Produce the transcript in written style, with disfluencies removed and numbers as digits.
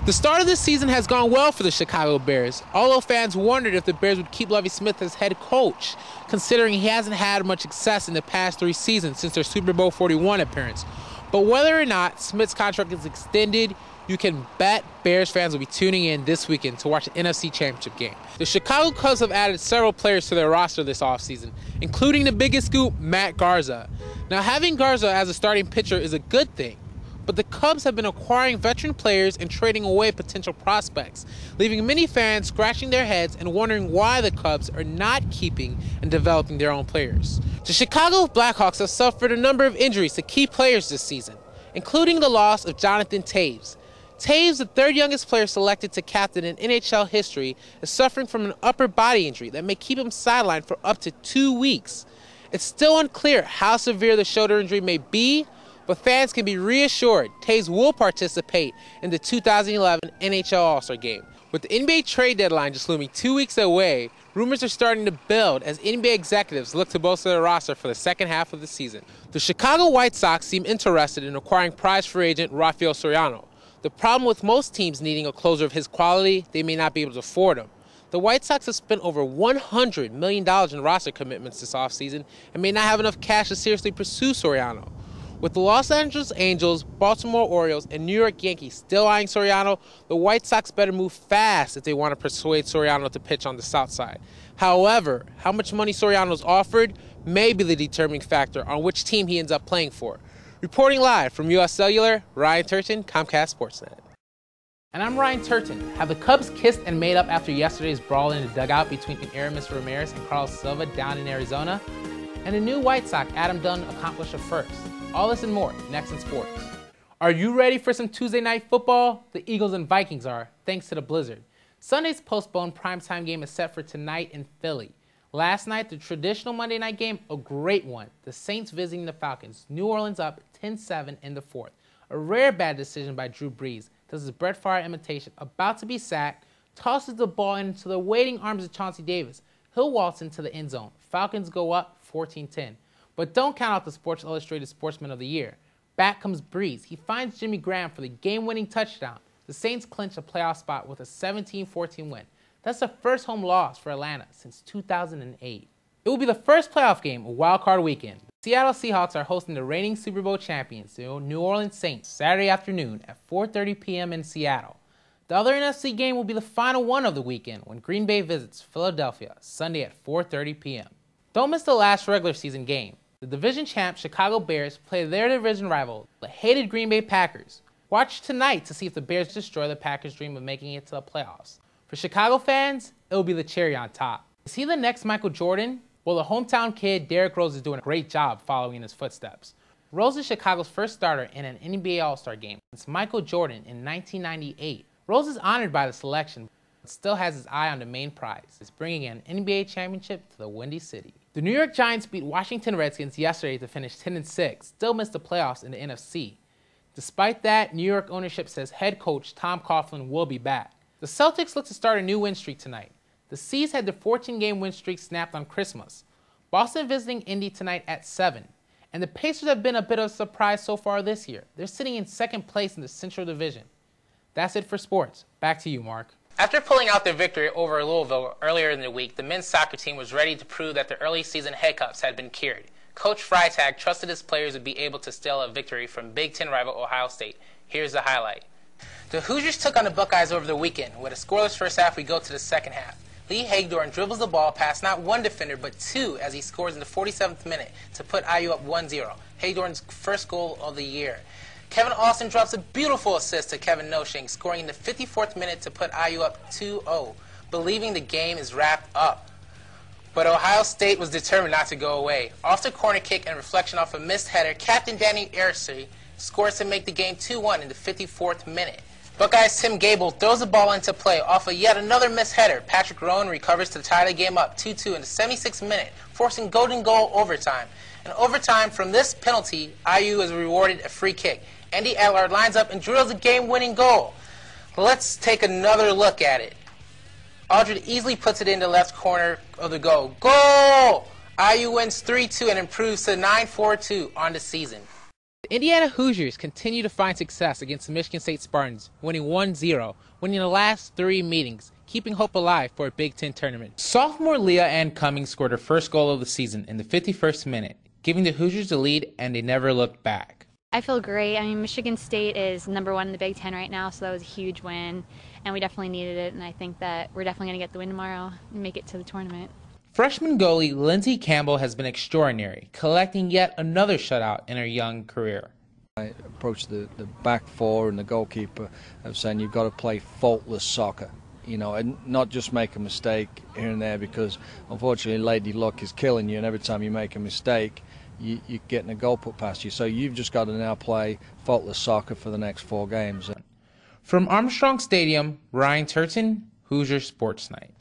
The start of this season has gone well for the Chicago Bears, although fans wondered if the Bears would keep Lovie Smith as head coach, considering he hasn't had much success in the past 3 seasons since their Super Bowl 41 appearance. But whether or not Smith's contract is extended, you can bet Bears fans will be tuning in this weekend to watch the NFC Championship game. The Chicago Cubs have added several players to their roster this offseason, including the biggest scoop, Matt Garza. Now, having Garza as a starting pitcher is a good thing, but the Cubs have been acquiring veteran players and trading away potential prospects, leaving many fans scratching their heads and wondering why the Cubs are not keeping and developing their own players. The Chicago Blackhawks have suffered a number of injuries to key players this season, including the loss of Jonathan Toews. Toews, the 3rd youngest player selected to captain in NHL history, is suffering from an upper body injury that may keep him sidelined for up to 2 weeks. It's still unclear how severe the shoulder injury may be, but fans can be reassured Toews will participate in the 2011 NHL All-Star Game. With the NBA trade deadline just looming 2 weeks away, rumors are starting to build as NBA executives look to bolster their roster for the second half of the season. The Chicago White Sox seem interested in acquiring prize free agent Rafael Soriano. The problem with most teams needing a closer of his quality, they may not be able to afford him. The White Sox have spent over $100 million in roster commitments this offseason and may not have enough cash to seriously pursue Soriano. With the Los Angeles Angels, Baltimore Orioles, and New York Yankees still eyeing Soriano, the White Sox better move fast if they want to persuade Soriano to pitch on the south side. However, how much money Soriano is offered may be the determining factor on which team he ends up playing for. Reporting live from U.S. Cellular, Ryan Turton, Comcast Sportsnet. And I'm Ryan Turton. Have the Cubs kissed and made up after yesterday's brawl in the dugout between Aramis Ramirez and Carlos Silva down in Arizona? And the new White Sox, Adam Dunn, accomplished a first. All this and more next in sports. Are you ready for some Tuesday night football? The Eagles and Vikings are, thanks to the blizzard. Sunday's postponed primetime game is set for tonight in Philly. Last night, the traditional Monday night game, a great one. The Saints visiting the Falcons. New Orleans up 10-7 in the 4th. A rare bad decision by Drew Brees. Does his Brett Favre imitation, about to be sacked, tosses the ball into the waiting arms of Chauncey Davis. He'll waltz into the end zone. Falcons go up 14-10. But don't count out the Sports Illustrated Sportsman of the Year. Back comes Brees. He finds Jimmy Graham for the game-winning touchdown. The Saints clinch a playoff spot with a 17-14 win. That's the first home loss for Atlanta since 2008. It will be the first playoff game of Wild Card Weekend. The Seattle Seahawks are hosting the reigning Super Bowl champions, the New Orleans Saints, Saturday afternoon at 4:30 p.m. in Seattle. The other NFC game will be the final one of the weekend when Green Bay visits Philadelphia, Sunday at 4:30 p.m. Don't miss the last regular season game. The division champ Chicago Bears play their division rival, the hated Green Bay Packers. Watch tonight to see if the Bears destroy the Packers' dream of making it to the playoffs. For Chicago fans, it will be the cherry on top. Is he the next Michael Jordan? Well, the hometown kid Derrick Rose is doing a great job following in his footsteps. Rose is Chicago's first starter in an NBA All-Star game since Michael Jordan in 1998. Rose is honored by the selection, but still has his eye on the main prize. It's bringing an NBA championship to the Windy City. The New York Giants beat Washington Redskins yesterday to finish 10-6, still missed the playoffs in the NFC. Despite that, New York ownership says head coach Tom Coughlin will be back. The Celtics look to start a new win streak tonight. The C's had their 14-game win streak snapped on Christmas. Boston visiting Indy tonight at 7. And the Pacers have been a bit of a surprise so far this year. They're sitting in 2nd place in the Central Division. That's it for sports. Back to you, Mark. After pulling out their victory over Louisville earlier in the week, the men's soccer team was ready to prove that the early season hiccups had been cured. Coach Freitag trusted his players would be able to steal a victory from Big Ten rival Ohio State. Here's the highlight. The Hoosiers took on the Buckeyes over the weekend. With a scoreless first half, we go to the second half. Lee Hagedorn dribbles the ball past not one defender but 2 as he scores in the 47th minute to put IU up 1-0. Hagedorn's first goal of the year. Kevin Austin drops a beautiful assist to Kevin Noshing, scoring in the 54th minute to put IU up 2-0, believing the game is wrapped up. But Ohio State was determined not to go away. Off the corner kick and reflection off a missed header, Captain Danny Ersey scores to make the game 2-1 in the 54th minute. Buckeyes' Tim Gable throws the ball into play off of yet another missed header. Patrick Rowan recovers to tie the game up 2-2 in the 76th minute, forcing golden goal overtime. In overtime, from this penalty, IU is rewarded a free kick. Andy Allard lines up and drills a game-winning goal. Let's take another look at it. Aldred easily puts it in the left corner of the goal. Goal! IU wins 3-2 and improves to 9-4-2 on the season. The Indiana Hoosiers continue to find success against the Michigan State Spartans, winning 1-0, winning the last 3 meetings, keeping hope alive for a Big Ten tournament. Sophomore Leah Ann Cummings scored her first goal of the season in the 51st minute, giving the Hoosiers the lead, and they never looked back. I feel great. I mean, Michigan State is #1 in the Big Ten right now, so that was a huge win, and we definitely needed it, and I think that we're definitely going to get the win tomorrow and make it to the tournament. Freshman goalie Lindsey Campbell has been extraordinary, collecting yet another shutout in her young career. I approached the back four and the goalkeeper of saying you've got to play faultless soccer, you know, and not just make a mistake here and there, because unfortunately lady luck is killing you, and every time you make a mistake you're getting a goal put past you. So you've just got to now play faultless soccer for the next 4 games. From Armstrong Stadium, Ryan Turton, Hoosier Sports Night.